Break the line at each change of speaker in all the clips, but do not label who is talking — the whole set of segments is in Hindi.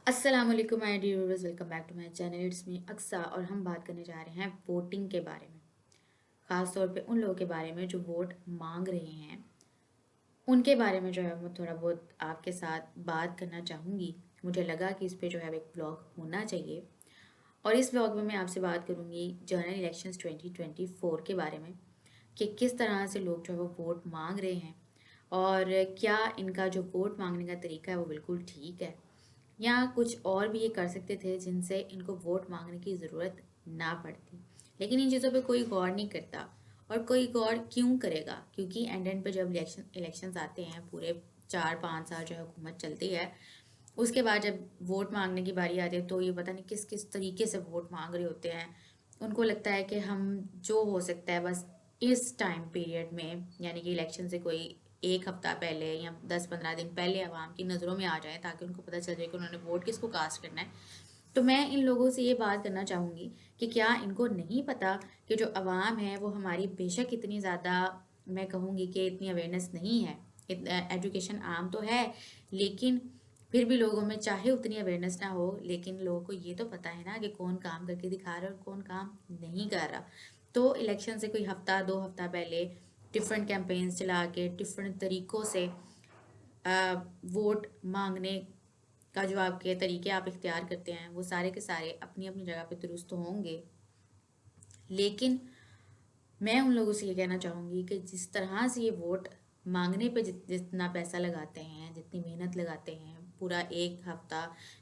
अस्सलाम वालेकुम my dear viewers, welcome back to my channel. It's me Aqsa और हम बात करने जा रहे हैं वोटिंग के बारे में। ख़ास तौर पे उन लोगों के बारे में जो वोट मांग रहे हैं, उनके बारे में जो है मैं थोड़ा बहुत आपके साथ बात करना चाहूँगी। मुझे लगा कि इस पे जो है एक ब्लॉग होना चाहिए और इस ब्लॉग में मैं आपसे बात करूँगी जनरल इलेक्शंस 2024 के बारे में कि किस तरह से लोग जो है वो वोट मांग रहे हैं और क्या इनका जो वोट मांगने का तरीका है वो बिल्कुल ठीक है या कुछ और भी ये कर सकते थे जिनसे इनको वोट मांगने की ज़रूरत ना पड़ती। लेकिन इन चीज़ों पे कोई गौर नहीं करता। और कोई गौर क्यों करेगा? क्योंकि एंड पे जब इलेक्शंस आते हैं, पूरे 4-5 साल जो है हुकूमत चलती है, उसके बाद जब वोट मांगने की बारी आती है तो ये पता नहीं किस किस तरीके से वोट मांग रहे होते हैं। उनको लगता है कि हम जो हो सकता है बस इस टाइम पीरियड में, यानी कि इलेक्शन से कोई एक हफ्ता पहले या 10-15 दिन पहले आवाम की नज़रों में आ जाए ताकि उनको पता चल जाए कि उन्होंने वोट किसको कास्ट करना है। तो मैं इन लोगों से ये बात करना चाहूँगी कि क्या इनको नहीं पता कि जो आवाम है वो हमारी बेशक इतनी ज़्यादा, मैं कहूँगी कि इतनी अवेयरनेस नहीं है, एजुकेशन आम तो है, लेकिन फिर भी लोगों में चाहे उतनी अवेयरनेस ना हो, लेकिन लोगों को ये तो पता है ना कि कौन काम करके दिखा रहा है और कौन काम नहीं कर रहा। तो इलेक्शन से कोई हफ्ता 2 हफ्ता पहले डिफरेंट कैंपेन्स चला के डिफरेंट तरीक़ों से वोट मांगने का जो आपके तरीके आप इख्तियार करते हैं वो सारे के सारे अपनी अपनी जगह पे दुरुस्त होंगे। लेकिन मैं उन लोगों से ये कहना चाहूँगी कि जिस तरह से ये वोट मांगने पे जितना पैसा लगाते हैं, जितनी मेहनत लगाते हैं, पूरा एक हफ्ता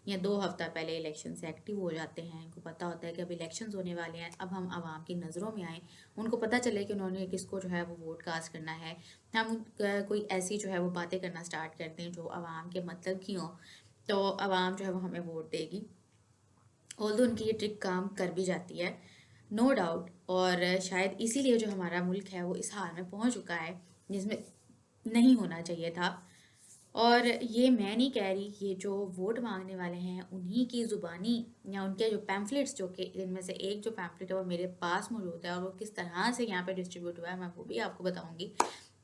या 2 हफ्ता पहले इलेक्शन से एक्टिव हो जाते हैं, इनको पता होता है कि अब इलेक्शंस होने वाले हैं, अब हम आवाम की नज़रों में आए, उनको पता चले कि उन्होंने किसको जो है वो वोट कास्ट करना है। हम कोई ऐसी जो है वो बातें करना स्टार्ट कर दें जो आवाम के मतलब की हों, तो आवाम जो है वो हमें वोट देगी। ऑल्दो उनकी ये ट्रिक काम कर भी जाती है, नो डाउट। और शायद इसीलिए जो हमारा मुल्क है वो इस हाल में पहुंच चुका है जिसमें नहीं होना चाहिए था। और ये मैं नहीं कह रही, ये जो वोट मांगने वाले हैं उन्हीं की ज़ुबानी या उनके जो पैम्फलेट्स, जो कि इनमें से एक जो पैम्फलेट है वो मेरे पास मौजूद है और वो किस तरह से यहाँ पे डिस्ट्रीब्यूट हुआ है मैं वो भी आपको बताऊंगी।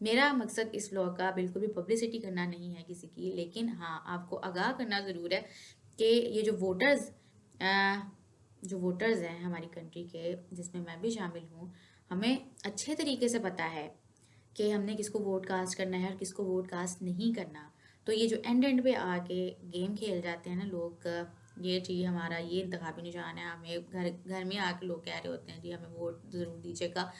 मेरा मकसद इस ब्लॉग का बिल्कुल भी पब्लिसिटी करना नहीं है किसी की, लेकिन हाँ, आपको आगाह करना ज़रूर है कि ये जो वोटर्स हैं हमारी कंट्री के, जिसमें मैं भी शामिल हूँ, हमें अच्छे तरीके से पता है कि हमने किसको वोट कास्ट करना है और किसको वोट कास्ट नहीं करना। तो ये जो एंड एंड पे आके गेम खेल जाते हैं ना लोग, ये जी हमारा ये इंतखाबी निशान है, हमें घर घर में आके लोग कह रहे होते हैं जी हमें वोट ज़रूर दीजिएगा।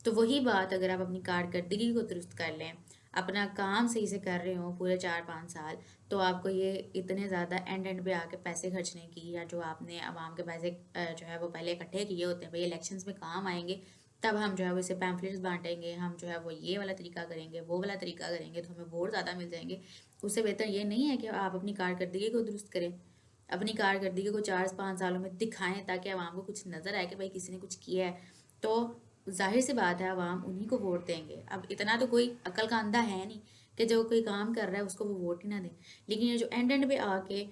तो वही बात अगर आप अपनी कारकर्दगी को दुरुस्त कर लें, अपना काम सही से कर रहे हो पूरे 4-5 साल, तो आपको ये इतने ज़्यादा एंड एंड पे आके पैसे खर्चने की, या जो आपने आवाम के पैसे जो है वो पहले इकट्ठे किए होते हैं भाई इलेक्शंस में काम आएंगे, तब हम जो है वो इसे पैम्फलेट्स बांटेंगे, हम जो है वो ये वाला तरीका करेंगे, वो वाला तरीका करेंगे तो हमें वोट ज़्यादा मिल जाएंगे। उससे बेहतर ये नहीं है कि आप अपनी कारकर्दगी को दुरुस्त करें, अपनी कारकर्दगी को 4-5 सालों में दिखाएं ताकि आवाम को कुछ नज़र आए कि भाई किसी ने कुछ किया है। तो जाहिर सी बात है आवाम उन्हीं को वोट देंगे। अब इतना तो कोई अक्ल का अंधा है नहीं कि जो कोई काम कर रहा है उसको वो वोट ही ना दें। लेकिन ये जो एंड एंड पे आके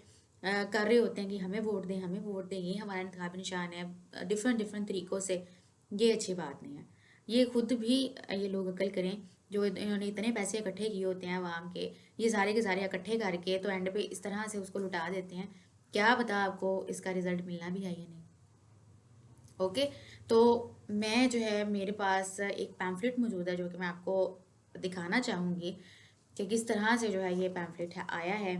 कर रहे होते हैं कि हमें वोट दें, हमें वोट दें, ये हमारा इंतखाबी निशान है, डिफरेंट डिफरेंट तरीक़ों से, ये अच्छी बात नहीं है। ये खुद भी ये लोग अकल करें, जो इन्होंने इतने पैसे इकट्ठे किए होते हैं आवाम के सारे के सारे इकट्ठे करके तो एंड पे इस तरह से उसको लुटा देते हैं। क्या पता आपको इसका रिजल्ट मिलना भी है या नहीं। ओके। तो मैं जो है, मेरे पास एक पैम्फलेट मौजूद है जो कि मैं आपको दिखाना चाहूँगी कि किस तरह से जो है ये पैम्फलेट है आया है।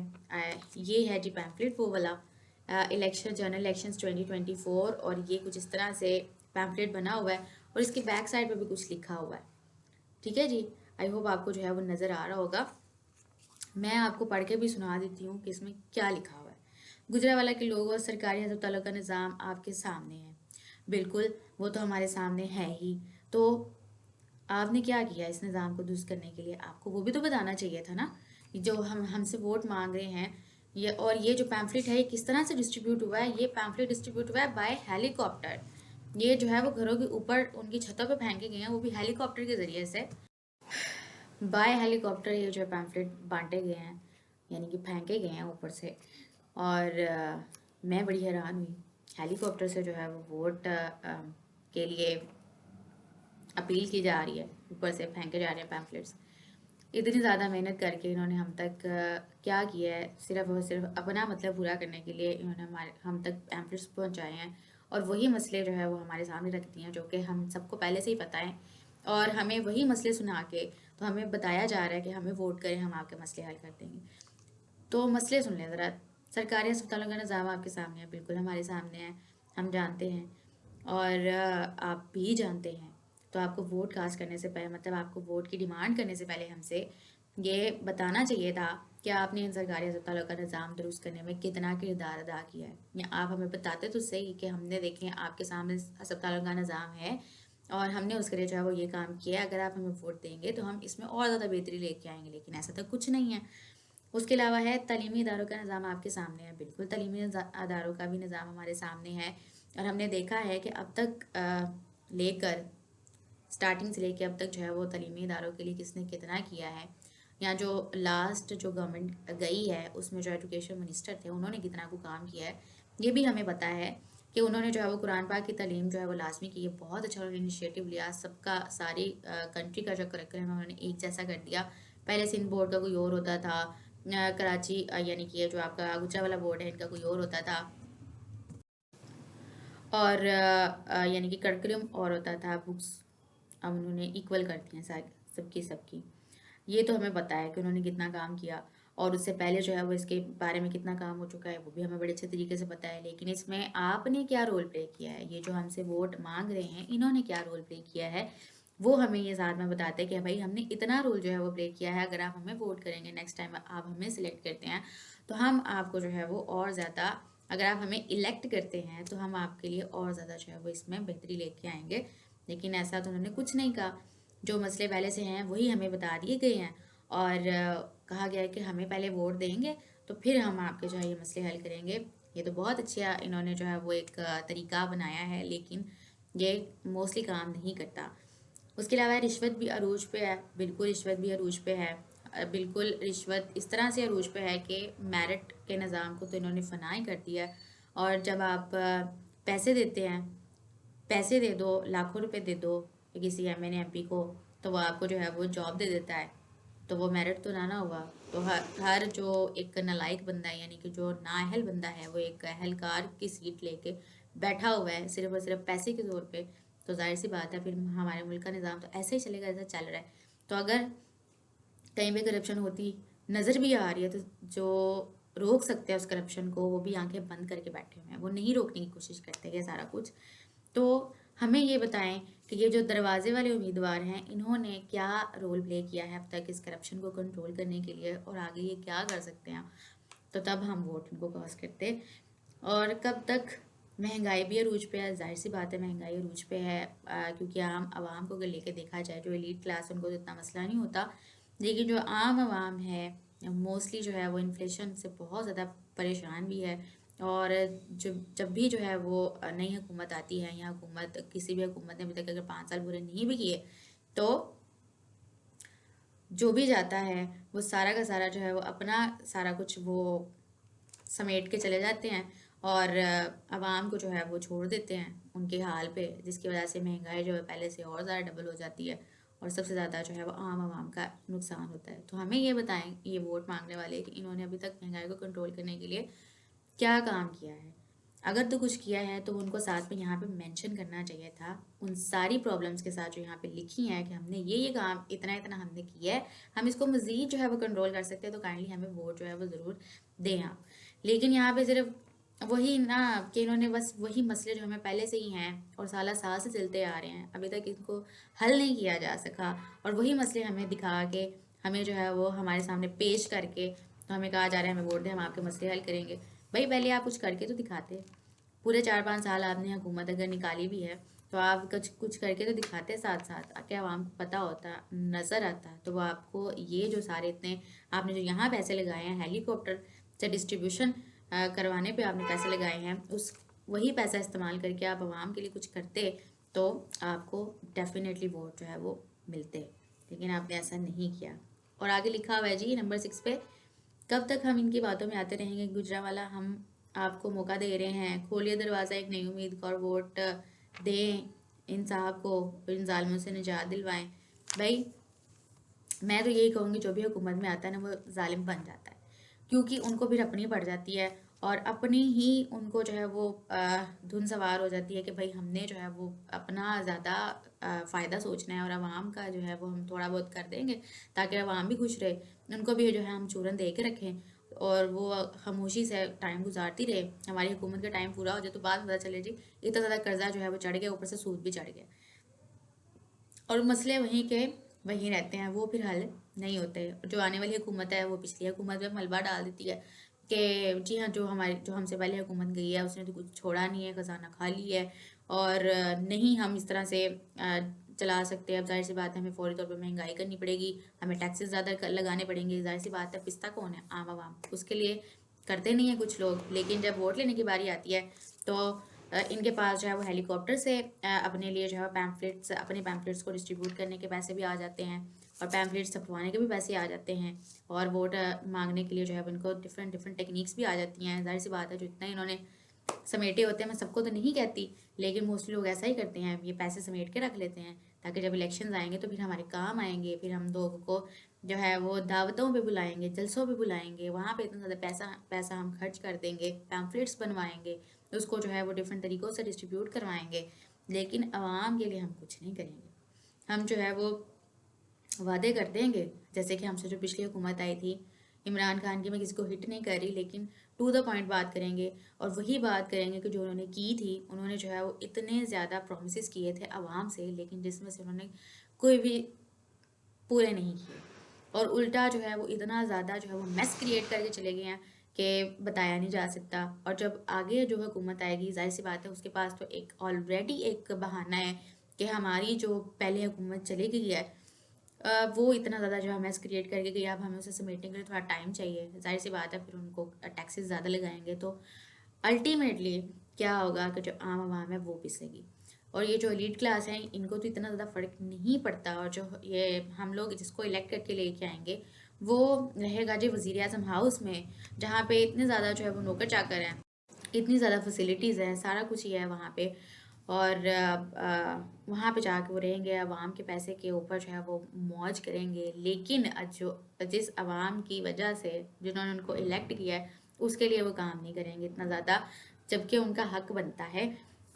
ये है जी पैम्फलेट वो वाला, इलेक्शन जनरल इलेक्शंस 2024, और ये कुछ इस तरह से पैम्फलेट बना हुआ है और इसकी बैक साइड पे भी कुछ लिखा हुआ है। ठीक है जी, आई होप आपको जो है वो नज़र आ रहा होगा। मैं आपको पढ़ के भी सुना देती हूँ कि इसमें क्या लिखा हुआ है। गुजरांवाला के लोगों, सरकारी अस्पतालों का निज़ाम आपके सामने है। बिल्कुल, वो तो हमारे सामने है ही। तो आपने क्या किया इस निज़ाम को दुरुस्त करने के लिए? आपको वो भी तो बताना चाहिए था ना। जो हम हमसे वोट मांग रहे हैं, ये जो पैम्फलेट है ये किस तरह से डिस्ट्रीब्यूट हुआ है? ये पैम्फलेट डिस्ट्रीब्यूट हुआ है बाय हेलीकॉप्टर। ये जो है वो घरों के ऊपर उनकी छतों पे फेंके गए हैं, वो भी हेलीकॉप्टर के ज़रिए से। बाय हेलीकॉप्टर ये जो पैम्फलेट बांटे गए हैं, यानी कि फेंके गए हैं ऊपर से। और मैं बड़ी हैरान हुई, हेलीकॉप्टर से जो है वो वोट के लिए अपील की जा रही है, ऊपर से फेंके जा रहे हैं पैम्फलेट्स। इतनी ज़्यादा मेहनत करके इन्होंने हम तक क्या किया है, सिर्फ और सिर्फ अपना मतलब पूरा करने के लिए इन्होंने हमारे हम तक पैम्पलेट्स पहुंचाए हैं। और वही मसले जो है वो हमारे सामने रख दिए हैं, जो कि हम सबको पहले से ही पता है। और हमें वही मसले सुना के तो हमें बताया जा रहा है कि हमें वोट करें, हम आपके मसले हल कर देंगे। तो मसले सुन लें ज़रा। सरकारी अस्पतालों का निज़ाम आपके सामने है, बिल्कुल हमारे सामने है, हम जानते हैं। और आप भी जानते हैं। तो आपको वोट कास्ट करने से पहले, मतलब आपको वोट की डिमांड करने से पहले हमसे ये बताना चाहिए था कि आपने इन सरकारी अस्पतालों का निज़ाम दुरुस्त करने में कितना किरदार अदा किया है। या आप हमें बताते तो सही कि हमने देखें आपके सामने अस्पतालों का निज़ाम है और हमने उसके लिए जो है वो ये काम किया है, अगर आप हमें वोट देंगे तो हम इसमें और ज़्यादा बेहतरी लेके आएंगे। लेकिन ऐसा तो कुछ नहीं है। उसके अलावा है तालीमी इदारों का निज़ाम आपके सामने है, बिल्कुल तालीमी इदारों का भी निज़ाम हमारे सामने है। और हमने देखा है कि अब तक लेकर स्टार्टिंग से लेकर अब तक जो है वो तालीमी इदारों के लिए किसने कितना किया है। या जो लास्ट जो गवर्नमेंट गई है उसमें जो एजुकेशन मिनिस्टर थे उन्होंने कितना को काम किया है, ये भी हमें पता है। कि उन्होंने जो है वो कुरान पाक की तालीम जो है वो लाजमी की है, बहुत अच्छा उन्होंने इनिशिएटिव लिया, सबका सारी कंट्री का जो करिकुलम है उन्होंने एक जैसा कर दिया। पहले सिंध बोर्ड का कोई और होता था, कराची यानी कि जो आपका गुजरा वाला बोर्ड है इनका कोई और होता था। और यानी कि करिकुलम और होता था, बुक्स अब उन्होंने इक्वल कर दी हैं सारी सबकी सबकी। ये तो हमें पता है कि उन्होंने कितना काम किया। और उससे पहले जो है वो इसके बारे में कितना काम हो चुका है वो भी हमें बड़े अच्छे तरीके से पता है। लेकिन इसमें आपने क्या रोल प्ले किया है, ये जो हमसे वोट मांग रहे हैं इन्होंने क्या रोल प्ले किया है, वो हमें ये साथ में बताते हैं कि भाई हमने इतना रोल जो है वो प्ले किया है। अगर आप हमें वोट करेंगे, नेक्स्ट टाइम आप हमें सिलेक्ट करते हैं तो हम आपको जो है वो और ज़्यादा, अगर आप हमें इलेक्ट करते हैं तो हम आपके लिए और ज़्यादा जो है वो इसमें बेहतरी लेके आएंगे। लेकिन ऐसा तो उन्होंने कुछ नहीं कहा। जो मसले पहले से हैं वही हमें बता दिए गए हैं। और कहा गया है कि हमें पहले वोट देंगे तो फिर हम आपके जो है ये मसले हल करेंगे। ये तो बहुत अच्छा इन्होंने जो है वो एक तरीका बनाया है, लेकिन ये मोस्टली काम नहीं करता। उसके अलावा रिश्वत भी अरूज पे है, बिल्कुल रिश्वत भी अरूज पे है। बिल्कुल रिश्वत इस तरह से अरूज पे है कि मेरिट के निज़ाम को तो इन्होंने फना ही कर दिया है। और जब आप पैसे देते हैं, पैसे दे दो, लाखों रुपए दे दो किसी एमएनए एमपी को, तो वो आपको जो है वो जॉब दे देता है। तो वो मेरिट तो ना हुआ। तो हर जो एक नालायक बंदा है, यानी कि जो नाअहल बंदा है, वो एक अहलकार की सीट लेके बैठा हुआ है सिर्फ और सिर्फ पैसे के जोर पे। तो जाहिर सी बात है फिर हमारे मुल्क का निज़ाम तो ऐसे ही चलेगा जैसा चल रहा है। तो अगर कहीं भी करप्शन होती नज़र भी आ रही है तो जो रोक सकते हैं उस करप्शन को, वो भी आंखें बंद करके बैठे हुए हैं, वो नहीं रोकने की कोशिश करते ये सारा कुछ। तो हमें ये बताएं कि ये जो दरवाजे वाले उम्मीदवार हैं इन्होंने क्या रोल प्ले किया है अब तक इस करप्शन को कंट्रोल करने के लिए, और आगे ये क्या कर सकते हैं। तो तब हम वोट इनको कास्ट करते। और कब तक, महंगाई भी अरूज पे है, जाहिर सी बात है महंगाई अरूज पे है। क्योंकि आम आवाम को अगर लेके देखा जाए, जो एलीट क्लास है उनको तो इतना मसला नहीं होता। लेकिन जो आम आवाम है मोस्टली जो है वो इन्फ्लेशन से बहुत ज़्यादा परेशान भी है। और जब भी जो है वो नई हुकूमत आती है, या हुकूमत किसी भी हुकूमत ने अभी तक अगर 5 साल पूरे नहीं भी किए, तो जो भी जाता है वो सारा का सारा जो है वो अपना सारा कुछ वो समेट के चले जाते हैं। और आवाम को जो है वो छोड़ देते हैं उनके हाल पे, जिसकी वजह से महंगाई जो है पहले से और ज़्यादा डबल हो जाती है। और सबसे ज़्यादा जो है वो आम आवाम का नुकसान होता है। तो हमें ये बताएं ये वोट मांगने वाले कि इन्होंने अभी तक महंगाई को कंट्रोल करने के लिए क्या काम किया है। अगर तो कुछ किया है तो उनको साथ में यहाँ पे मेंशन करना चाहिए था, उन सारी प्रॉब्लम्स के साथ जो यहाँ पे लिखी हैं कि हमने ये काम इतना इतना हमने किया है, हम इसको मज़ीद जो है वो कंट्रोल कर सकते हैं, तो काइंडली हमें वोट जो है वो ज़रूर दें आप। लेकिन यहाँ पे सिर्फ वही ना, कि इन्होंने बस वही मसले जो हमें पहले से ही हैं और साला साल से चलते आ रहे हैं, अभी तक इनको हल नहीं किया जा सका। और वही मसले हमें दिखा के, हमें जो है वो हमारे सामने पेश करके, तो हमें कहा जा रहा है हमें वोट दें, हम आपके मसले हल करेंगे। भाई पहले आप कुछ करके तो दिखाते। पूरे 4-5 साल आपने हुकूमत अगर निकाली भी है तो आप कुछ कुछ करके तो दिखाते, साथ साथ आके आवाम को पता होता, नज़र आता। तो वो आपको ये जो सारे इतने आपने जो यहाँ पैसे लगाए हैं हेलीकॉप्टर से डिस्ट्रीब्यूशन करवाने पे आपने पैसे लगाए हैं, उस वही पैसा इस्तेमाल करके आप आवाम के लिए कुछ करते तो आपको डेफिनेटली वोट जो है वो मिलते। लेकिन आपने ऐसा नहीं किया। और आगे लिखा हुआ है जी नंबर 6 पे, कब तक हम इनकी बातों में आते रहेंगे गुजरांवाला, हम आपको मौका दे रहे हैं, खोलिए दरवाज़ा एक नई उम्मीद का और वोट दें इन साहब को, इन जालिमों से निजात दिलवाएं। भाई मैं तो यही कहूँगी जो भी हुकूमत में आता है ना वो जालिम बन जाता है, क्योंकि उनको फिर अपनी पड़ जाती है और अपनी ही उनको जो है वो धुन सवार हो जाती है कि भाई हमने जो है वो अपना ज़्यादा फ़ायदा सोचना है और आवाम का जो है वो हम थोड़ा बहुत कर देंगे ताकि आवाम भी खुश रहे, उनको भी जो है हम चूरन दे के रखें और वो खामोशी से टाइम गुजारती रहे। हमारी हुकूमत का टाइम पूरा हो जाए तो बाद में पता चले जी इतना ज़्यादा कर्जा जो है वो चढ़ गया, ऊपर से सूद भी चढ़ गया और मसले वहीं के वहीं रहते हैं, वो फिर हल नहीं होते। जो आने वाली हुकूमत है वो पिछली हुकूमत में मलबा डाल देती है कि जी हाँ जो हमसे पहले हुकूमत गई है उसने तो कुछ छोड़ा नहीं है, खजाना खाली है और नहीं हम इस तरह से चला सकते हैं। अब जाहिर सी बात है हमें फौरी तौर पर महंगाई करनी पड़ेगी, हमें टैक्सेस ज़्यादा लगाने पड़ेंगे। जाहिर सी बात है पिसता कौन है? आम आवाम। उसके लिए करते नहीं है कुछ लोग, लेकिन जब वोट लेने की बारी आती है तो इनके पास जो है वो हेलीकॉप्टर से अपने लिए जो है पैम्फलेट्स अपने पैम्फलेट्स को डिस्ट्रीब्यूट करने के पैसे भी आ जाते हैं और पैम्फलेट्स छपवाने के भी पैसे आ जाते हैं और वोट मांगने के लिए जो है उनको डिफरेंट डिफरेंट टेक्निक्स भी आ जाती हैं। जाहिर सी बात है जो इतना इन्होंने समेटे होते हैं, मैं सबको तो नहीं कहती, लेकिन मोस्टली लोग ऐसा ही करते हैं, ये पैसे समेट के रख लेते हैं ताकि जब इलेक्शन आएंगे तो फिर हमारे काम आएंगे, फिर हम लोगों को जो है वो दावतों पे बुलाएंगे, जलसों पे बुलाएंगे, वहाँ पे इतना ज़्यादा पैसा पैसा हम खर्च कर देंगे, पैम्फलेट्स बनवाएंगे, उसको जो है वो डिफरेंट तरीक़ों से डिस्ट्रीब्यूट करवाएंगे, लेकिन आवाम के लिए हम कुछ नहीं करेंगे। हम जो है वो वादे कर देंगे, जैसे कि हमसे जो पिछली हुकूमत आई थी इमरान खान की, मैं किसी को हिट नहीं कर रही, लेकिन टू द पॉइंट बात करेंगे और वही बात करेंगे कि जो उन्होंने की थी, उन्होंने जो है वो इतने ज़्यादा प्रोमिस किए थे आवाम से, लेकिन जिसमें से उन्होंने कोई भी पूरे नहीं किए और उल्टा जो है वो इतना ज़्यादा जो है वो मेस क्रिएट करके चले गए हैं कि बताया नहीं जा सकता। और जब आगे जो हुकूमत आएगी जाहिर सी बात है उसके पास तो एक ऑलरेडी एक बहाना है कि हमारी जो पहले हुकूमत चली गई है वो इतना ज़्यादा जो है मेस क्रिएट करके गई, अब हमें उसे समेटने के लिए थोड़ा टाइम चाहिए। जाहिर सी बात है फिर उनको टैक्सेस ज़्यादा लगाएंगे तो अल्टीमेटली क्या होगा कि जो आम आवाम है वो पिसेगी और ये जो एलीट क्लास है इनको तो इतना ज़्यादा फ़र्क नहीं पड़ता और जो ये हम लोग जिसको इलेक्ट करके लेके आएंगे वो रहेगा जी वज़ीर आज़म हाउस में, जहाँ पे इतने ज़्यादा जो है वो नौकर चाकर हैं, इतनी ज़्यादा फैसिलिटीज़ हैं, सारा कुछ ही है वहाँ पे और वहाँ पे जाके वो रहेंगे, आवाम के पैसे के ऊपर जो है वो मौज करेंगे, लेकिन जो जिस आवाम की वजह से जिन्होंने उनको इलेक्ट किया है उसके लिए वो काम नहीं करेंगे इतना ज़्यादा, जबकि उनका हक बनता है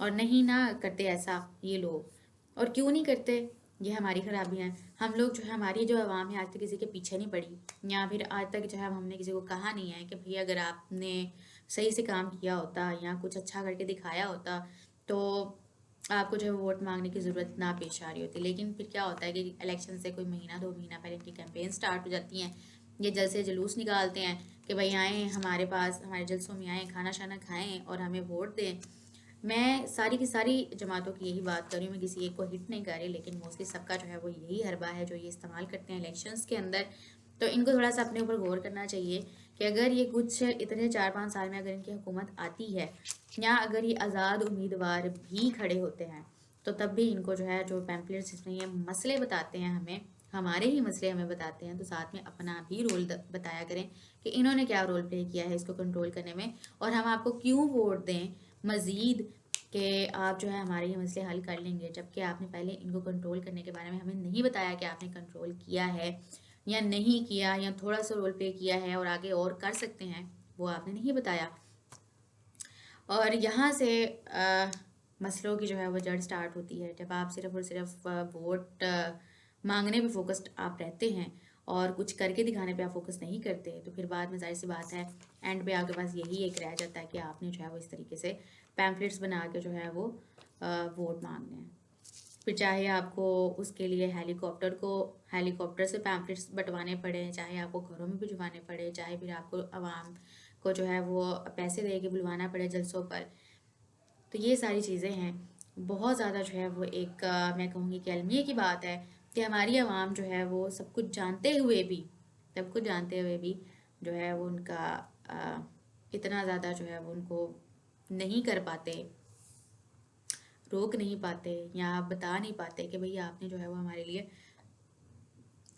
और नहीं ना करते ऐसा ये लोग। और क्यों नहीं करते? ये हमारी खराबियाँ हैं। हम लोग जो है हमारी जो आवाम है आज तक किसी के पीछे नहीं पड़ी या फिर आज तक जो है हमने किसी को कहा नहीं है कि भैया अगर आपने सही से काम किया होता या कुछ अच्छा करके दिखाया होता तो आपको जो है वोट मांगने की ज़रूरत ना पेश आ रही होती। लेकिन फिर क्या होता है कि इलेक्शन से कोई महीना 2 महीना पहले इनकी कैंपेन स्टार्ट हो जाती हैं, ये जल से जुलूस निकालते हैं कि भाई आएँ हमारे पास, हमारे जलसों में आएँ, खाना शाना खाएँ और हमें वोट दें। मैं सारी की सारी जमातों की यही बात कर रही हूँ, मैं किसी एक को हिट नहीं कर रही, लेकिन मोस्टली सबका जो है वो यही हरबा है जो ये इस्तेमाल करते हैं इलेक्शंस के अंदर। तो इनको थोड़ा सा अपने ऊपर गौर करना चाहिए कि अगर ये कुछ इतने 4-5 साल में अगर इनकी हुकूमत आती है या अगर ये आज़ाद उम्मीदवार भी खड़े होते हैं तो तब भी इनको जो है जो पैम्पलेट्स जिसमें ये मसले बताते हैं हमें, हमारे ही मसले हमें बताते हैं, तो साथ में अपना भी रोल बताया करें कि इन्होंने क्या रोल प्ले किया है इसको कंट्रोल करने में और हम आपको क्यों वोट दें मज़ीद कि आप जो है हमारे ये मसले हल कर लेंगे, जबकि आपने पहले इनको कंट्रोल करने के बारे में हमें नहीं बताया कि आपने कंट्रोल किया है या नहीं किया या थोड़ा सा रोल प्ले किया है और आगे और कर सकते हैं, वो आपने नहीं बताया। और यहाँ से मसलों की जो है वो जड़ स्टार्ट होती है जब आप सिर्फ और सिर्फ वोट मांगने पे फोकस्ड आप रहते हैं और कुछ करके दिखाने पे आप फोकस नहीं करते, तो फिर बाद में जाहिर सी बात है एंड पे आपके पास यही एक रह जाता है कि आपने जो है वो इस तरीके से पैम्फलेट्स बना के जो है वो वोट मांगने हैं। फिर चाहे आपको उसके लिए हेलीकॉप्टर से पैम्फलेट्स बंटवाने पड़े, चाहे आपको घरों में भिजवाने पड़े, चाहे फिर आपको आवाम को जो है वो पैसे दे के बुलवाना पड़े जलसों पर। तो ये सारी चीज़ें हैं। बहुत ज़्यादा जो है वो एक मैं कहूँगी कि अलमिया की बात है कि हमारी आवाम जो है वो सब कुछ जानते हुए भी जो है वो उनका अ, इतना ज़्यादा जो है वो उनको नहीं कर पाते, रोक नहीं पाते या आप बता नहीं पाते कि भई आपने जो है वो हमारे लिए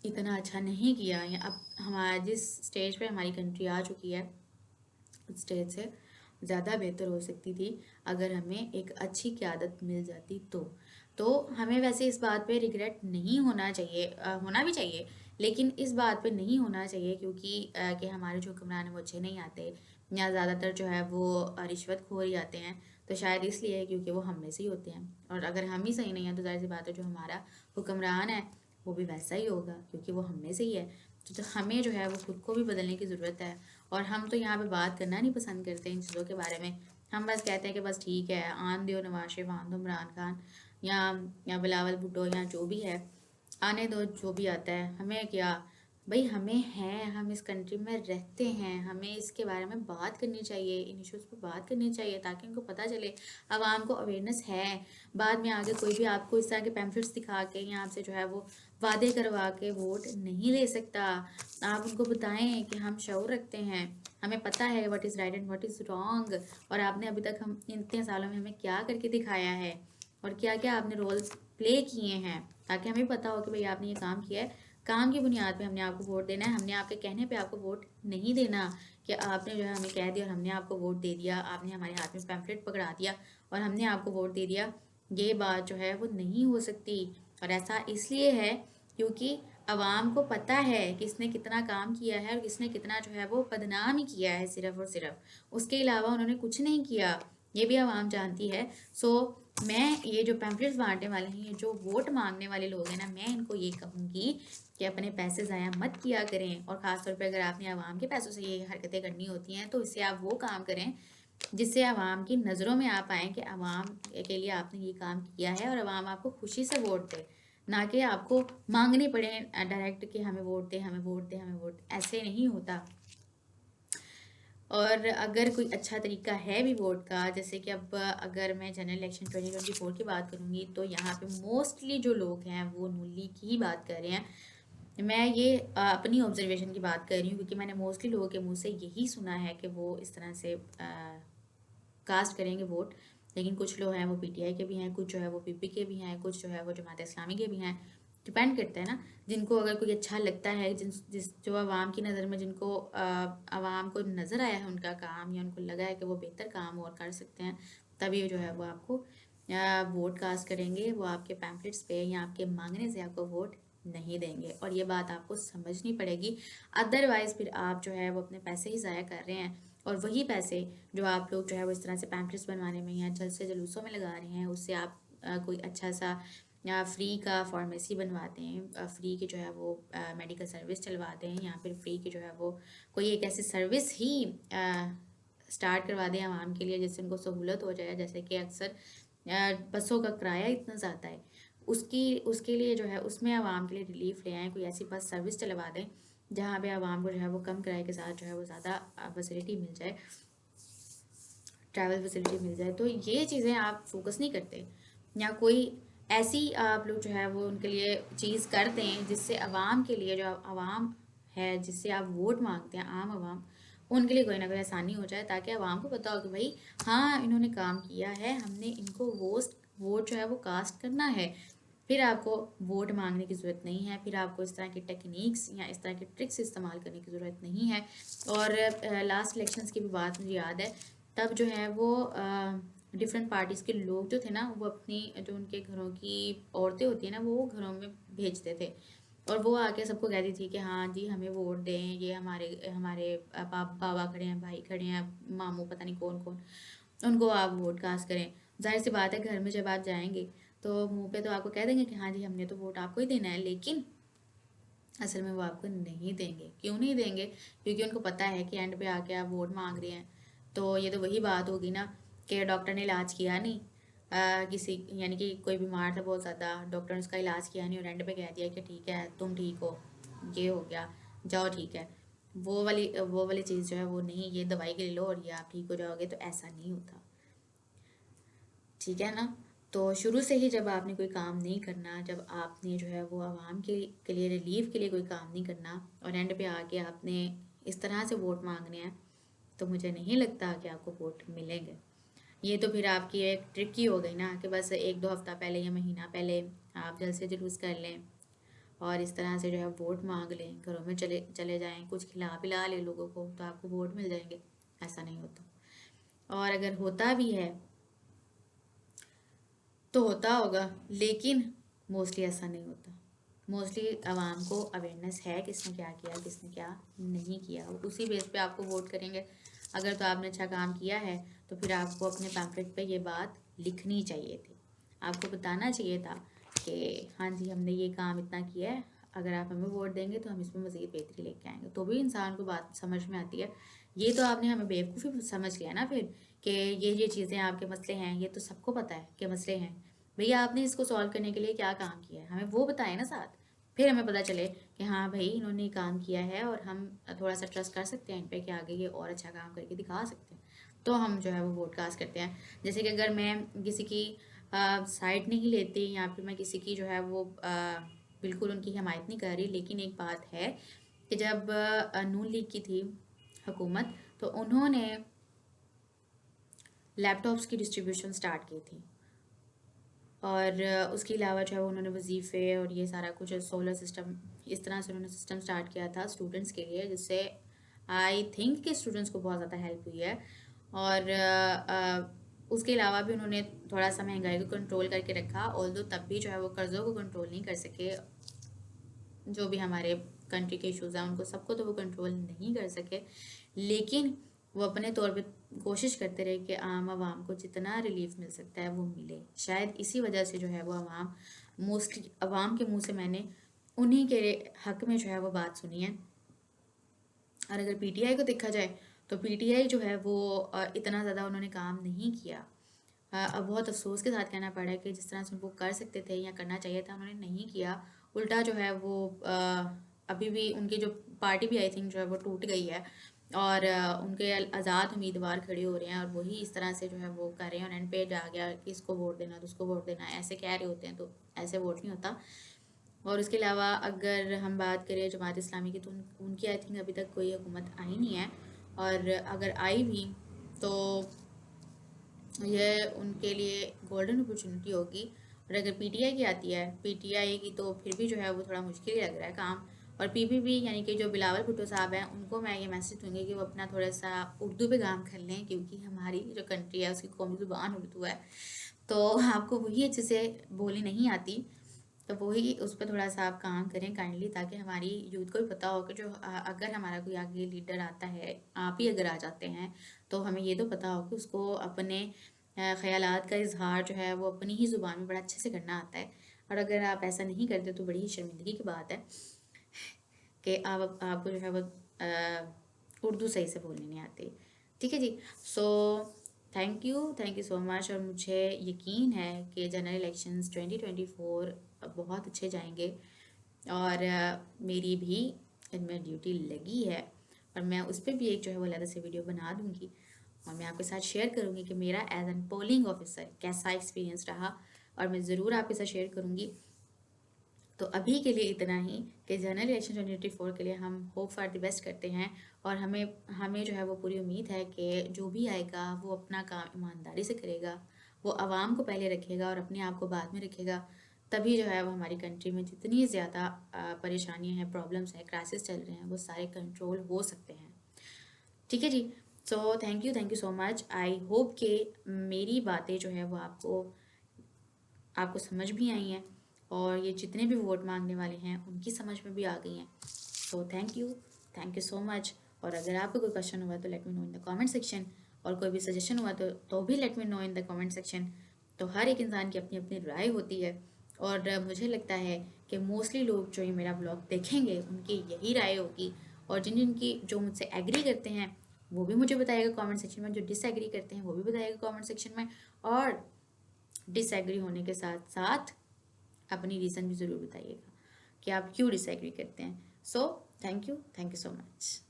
इतना अच्छा नहीं किया या अब हमारा जिस स्टेज पे हमारी कंट्री आ चुकी है उस स्टेज से ज़्यादा बेहतर हो सकती थी अगर हमें एक अच्छी क़यादत मिल जाती तो। तो हमें वैसे इस बात पे रिग्रेट नहीं होना चाहिए, होना भी चाहिए लेकिन इस बात पे नहीं होना चाहिए क्योंकि कि हमारे जो हुक्मरान हैं वो अच्छे नहीं आते, या ज़्यादातर जो है वो रिश्वतखोर ही आते हैं। तो शायद इसलिए क्योंकि वो हम में से ही होते हैं, और अगर हम ही सही नहीं हैं तो ज़ाहिर सी बात है जो हमारा हुक्मरान है वो भी वैसा ही होगा क्योंकि वो हम में से ही है। तो हमें जो है वो खुद को भी बदलने की ज़रूरत है। और हम तो यहाँ पे बात करना नहीं पसंद करते इन चीज़ों के बारे में। हम बस कहते हैं कि बस ठीक है, आन दो नवाज शरीफ, आन दो इमरान खान, या बिलावल भुट्टो, या जो भी है आने दो, जो भी आता है, हमें क्या भाई, हमें है, हम इस कंट्री में रहते हैं, हमें इसके बारे में बात करनी चाहिए, इन इश्यूज़ पे बात करनी चाहिए ताकि उनको पता चले, आवाम को अवेयरनेस है। बाद में आगे कोई भी आपको इस तरह के पैम्फलेट्स दिखा के या आपसे जो है वो वादे करवा के वोट नहीं ले सकता। आप उनको बताएं कि हम शऊर रखते हैं, हमें पता है what is right and what is wrong, और आपने अभी तक हम इतने सालों में हमें क्या करके दिखाया है और क्या क्या आपने रोल प्ले किए हैं, ताकि हमें पता हो कि भाई आपने ये काम किया है। काम की बुनियाद पे हमने आपको वोट देना है, हमने आपके कहने पे आपको वोट नहीं देना कि आपने जो है हमें कह दिया और हमने आपको वोट दे दिया, आपने हमारे हाथ में पैम्फलेट पकड़ा दिया और हमने आपको वोट दे दिया। ये बात जो है वो नहीं हो सकती। और ऐसा इसलिए है क्योंकि अवाम को पता है कि किसने कितना काम किया है और किसने कितना जो है वो बदनाम ही किया है, सिर्फ और सिर्फ, उसके अलावा उन्होंने कुछ नहीं किया, ये भी आवाम जानती है। सो मैं ये जो पैम्फलेट्स बांटने वाले हैं, ये जो वोट मांगने वाले लोग हैं ना, मैं इनको ये कहूँगी कि अपने पैसे ज़ाया मत किया करें, और ख़ासतौर पे अगर आपने आवाम के पैसों से ये हरकतें करनी होती हैं तो इससे आप वो काम करें जिससे आवाम की नज़रों में आप आएँ कि आवाम के लिए आपने ये काम किया है और आवाम आपको खुशी से वोट दे, ना कि आपको मांगने पड़े डायरेक्ट कि हमें वोट दे, हमें वोट दे, हमें वोट। ऐसे नहीं होता। और अगर कोई अच्छा तरीका है भी वोट का, जैसे कि अब अगर मैं जनरल इलेक्शन 2024 की बात करूँगी तो यहाँ पे मोस्टली जो लोग हैं वो नून लीग की ही बात कर रहे हैं। मैं ये अपनी ऑब्जर्वेशन की बात कर रही हूँ क्योंकि मैंने मोस्टली लोगों के मुंह से यही सुना है कि वो इस तरह से कास्ट करेंगे वोट। लेकिन कुछ लोग हैं वो पीटीआई के भी हैं, कुछ जो है वो पीपी के भी हैं, कुछ जो है वो जमात इस्लामी के भी हैं। डिपेंड करता है ना, जिनको अगर कोई अच्छा लगता है, जिस जो आवाम की नज़र में, जिनको आवाम को नज़र आया है उनका काम, या उनको लगा है कि वो बेहतर काम और कर सकते हैं, तभी जो है वो आपको वोट कास्ट करेंगे। वो आपके पैम्फलेट्स पे या आपके मांगने से आपको वोट नहीं देंगे, और ये बात आपको समझनी पड़ेगी। अदरवाइज़ फिर आप जो है वो अपने पैसे ही ज़ाया कर रहे हैं, और वही पैसे जो आप लोग जो है वो इस तरह से पैम्फलेट्स बनवाने में या जलसे जुलूसों में लगा रहे हैं, उससे आप कोई अच्छा सा या फ्री का फार्मेसी बनवाते हैं, फ्री की जो है वो मेडिकल सर्विस चलवाते हैं, या फिर फ्री की जो है वो कोई एक ऐसी सर्विस ही स्टार्ट करवा दें आवाम के लिए जिससे उनको सहूलत हो जाए। जैसे कि अक्सर बसों का किराया इतना ज़्यादा है, उसकी उसके लिए जो है उसमें आवाम के लिए रिलीफ ले आएँ, कोई ऐसी बस सर्विस चलवा दें जहाँ पे आवाम को जो है वो कम किराए के साथ जो है वो ज़्यादा फैसिलिटी मिल जाए, ट्रैवल फैसिलिटी मिल जाए। तो ये चीज़ें आप फोकस नहीं करते, या कोई ऐसी आप लोग जो है वो उनके लिए चीज़ करते हैं जिससे आवाम के लिए, जो आवाम है जिससे आप वोट मांगते हैं, आम आवाम, उनके लिए कोई ना कोई आसानी हो जाए, ताकि आवाम को पता हो कि भाई हाँ इन्होंने काम किया है, हमने इनको वोट जो है वो कास्ट करना है। फिर आपको वोट मांगने की ज़रूरत नहीं है, फिर आपको इस तरह की टेक्निक्स या इस तरह की ट्रिक्स इस्तेमाल करने की ज़रूरत नहीं है। और लास्ट इलेक्शंस की भी बात मुझे याद है, तब जो है वो डिफरेंट पार्टीज़ के लोग जो थे ना, वो अपनी जो उनके घरों की औरतें होती हैं ना, वो घरों में भेजते थे, और वो आके सबको कहती थी कि हाँ जी हमें वोट दें, ये हमारे हमारे बाबा खड़े हैं, भाई खड़े हैं, मामू पता नहीं कौन कौन, उनको आप वोट कास्ट करें। जाहिर सी बात है घर में जब आप जाएंगे तो मुंह पे तो आपको कह देंगे कि हाँ जी हमने तो वोट आपको ही देना है, लेकिन असल में वो आपको नहीं देंगे। क्यों नहीं देंगे? क्योंकि उनको पता है कि एंड पे आके आप वोट मांग रहे हैं। तो ये तो वही बात होगी ना कि डॉक्टर ने इलाज किया नहीं, किसी, यानी कि कोई बीमार था बहुत ज़्यादा, डॉक्टर ने उसका इलाज किया नहीं और एंड पे कह दिया कि ठीक है तुम ठीक हो, ये हो गया, जाओ ठीक है। वो वाली चीज़ जो है वो नहीं, ये दवाई के ले लो और ये आप ठीक हो जाओगे, तो ऐसा नहीं होता। ठीक है ना? तो शुरू से ही जब आपने कोई काम नहीं करना, जब आपने जो है वो आवाम के लिए, रिलीफ के लिए कोई काम नहीं करना, और एंड पे आके आपने इस तरह से वोट मांगने हैं, तो मुझे नहीं लगता कि आपको वोट मिलेंगे। ये तो फिर आपकी एक ट्रिक ही हो गई ना कि बस एक दो हफ्ता पहले या महीना पहले आप जल्द से जुलूस कर लें और इस तरह से जो है वोट मांग लें, घरों में चले चले जाएं, कुछ खिला पिला लें लोगों को तो आपको वोट मिल जाएंगे। ऐसा नहीं होता। और अगर होता भी है तो होता होगा, लेकिन मोस्टली ऐसा नहीं होता। मोस्टली आवाम को अवेयरनेस है किसने क्या किया किसने क्या नहीं किया, उसी बेस पे आपको वोट करेंगे। अगर तो आपने अच्छा काम किया है तो फिर आपको अपने पैम्फलेट पे ये बात लिखनी चाहिए थी, आपको बताना चाहिए था कि हाँ जी हमने ये काम इतना किया है, अगर आप हमें वोट देंगे तो हम इसमें मज़ीद बेहतरी लेके आएंगे, तो भी इंसान को बात समझ में आती है। ये तो आपने हमें बेवकूफ़ी समझ लिया ना फिर, कि ये चीज़ें आपके मसले हैं, ये तो सबको पता है कि मसले हैं। भैया आपने इसको सॉल्व करने के लिए क्या काम किया है, हमें वो बताएं ना साथ, फिर हमें पता चले कि हाँ भाई इन्होंने काम किया है और हम थोड़ा सा ट्रस्ट कर सकते हैं इन पे कि आगे ये और अच्छा काम करके दिखा सकते हैं, तो हम जो है वो वोट कास्ट करते हैं। जैसे कि अगर मैं किसी की साइड नहीं लेती या फिर मैं किसी की जो है वो बिल्कुल उनकी हिमायत नहीं कर रही, लेकिन एक बात है कि जब नून लीग की थी हुकूमत तो उन्होंने लैपटॉप्स की डिस्ट्रीब्यूशन स्टार्ट की थी, और उसके अलावा जो है उन्होंने वजीफ़े और ये सारा कुछ सोलर सिस्टम, इस तरह से उन्होंने सिस्टम स्टार्ट किया था स्टूडेंट्स के लिए, जिससे आई थिंक कि स्टूडेंट्स को बहुत ज़्यादा हेल्प हुई है। और उसके अलावा भी उन्होंने थोड़ा सा महंगाई को कंट्रोल करके रखा, ऑल्दो तब भी जो है वो कर्ज़ों को कंट्रोल नहीं कर सके, जो भी हमारे कंट्री के इश्यूज़ हैं उनको सबको तो वो कंट्रोल नहीं कर सके, लेकिन वो अपने तौर पे कोशिश करते रहे कि आम आवाम को जितना रिलीफ मिल सकता है वो मिले। शायद इसी वजह से जो है वो आवाम, मोस्टली आवाम के मुंह से मैंने उन्हीं के हक में जो है वो बात सुनी है। और अगर पीटीआई को देखा जाए तो पीटीआई जो है वो इतना ज़्यादा उन्होंने काम नहीं किया। अब बहुत अफसोस के साथ कहना पड़ा है कि जिस तरह से वो कर सकते थे या करना चाहिए था उन्होंने नहीं किया, उल्टा जो है वो अभी भी उनकी जो पार्टी भी आई थिंक जो है वो टूट गई है, और उनके आज़ाद उम्मीदवार खड़े हो रहे हैं और वही इस तरह से जो है वो कर रहे हैं, और एंड पे जा गया कि इसको वोट देना तो उसको वोट देना, ऐसे कह रहे होते हैं, तो ऐसे वोट नहीं होता। और उसके अलावा अगर हम बात करें जमात इस्लामी की तो उनकी आई थिंक अभी तक कोई हुकूमत आई नहीं है, और अगर आई भी तो ये उनके लिए गोल्डन अपॉर्चुनिटी होगी। और अगर पीटीआई की आती है, पीटीआई की तो फिर भी जो है वो थोड़ा मुश्किल ही लग रहा है काम। और पीपीपी यानी कि जो बिलावल भुट्टो साहब हैं उनको मैं ये मैसेज दूंगी कि वो अपना थोड़ा सा उर्दू पे काम कर लें, क्योंकि हमारी जो कंट्री है उसकी कौमी ज़ुबान उर्दू है, तो आपको वही अच्छे से बोली नहीं आती, तो वही उस पर थोड़ा सा आप काम करें काइंडली, ताकि हमारी यूथ को भी पता हो कि जो अगर हमारा कोई आगे लीडर आता है, आप ही अगर आ जाते हैं, तो हमें ये तो पता हो कि उसको अपने ख़यालात का इजहार जो है वो अपनी ही ज़ुबान में बड़ा अच्छे से करना आता है। और अगर आप ऐसा नहीं करते तो बड़ी ही शर्मिंदगी की बात है कि आपको जो है वो उर्दू सही से बोलनी नहीं आती। ठीक है जी। So thank you so much. और मुझे यकीन है कि जनरल इलेक्शंस 2024 बहुत अच्छे जाएंगे, और मेरी भी इनमें ड्यूटी लगी है, और मैं उस पर भी एक जो है वो अलग से वीडियो बना दूँगी, और मैं आपके साथ शेयर करूँगी कि मेरा एज एन पोलिंग ऑफिसर कैसा एक्सपीरियंस रहा, और मैं ज़रूर आपके साथ शेयर करूँगी। तो अभी के लिए इतना ही कि जनरल इलेक्शन 2024 के लिए हम होप फॉर द बेस्ट करते हैं, और हमें हमें जो है वो पूरी उम्मीद है कि जो भी आएगा वो अपना काम ईमानदारी से करेगा, वो आवाम को पहले रखेगा और अपने आप को बाद में रखेगा, तभी जो है वो हमारी कंट्री में जितनी ज़्यादा परेशानियां हैं, प्रॉब्लम्स हैं, क्राइसिस चल रहे हैं, वो सारे कंट्रोल हो सकते हैं। ठीक है जी। So thank you so much. I hope कि मेरी बातें जो है वो आपको समझ भी आई हैं, और ये जितने भी वोट मांगने वाले हैं उनकी समझ में भी आ गई हैं। सो थैंक यू सो मच। और अगर आपको कोई क्वेश्चन हुआ तो let me know in the comment section, और कोई भी सजेशन हुआ तो भी let me know in the comment section. तो हर एक इंसान की अपनी अपनी राय होती है, और मुझे लगता है कि मोस्टली लोग जो ये मेरा ब्लॉग देखेंगे उनकी यही राय होगी, और जिन जिनकी जो मुझसे एग्री करते हैं वो भी मुझे बताएगा कमेंट सेक्शन में, जो डिसएग्री करते हैं वो भी बताएगा कमेंट सेक्शन में, और डिसएग्री होने के साथ साथ अपनी रीज़न भी ज़रूर बताइएगा कि आप क्यों डिसएग्री करते हैं। सो थैंक यू सो मच।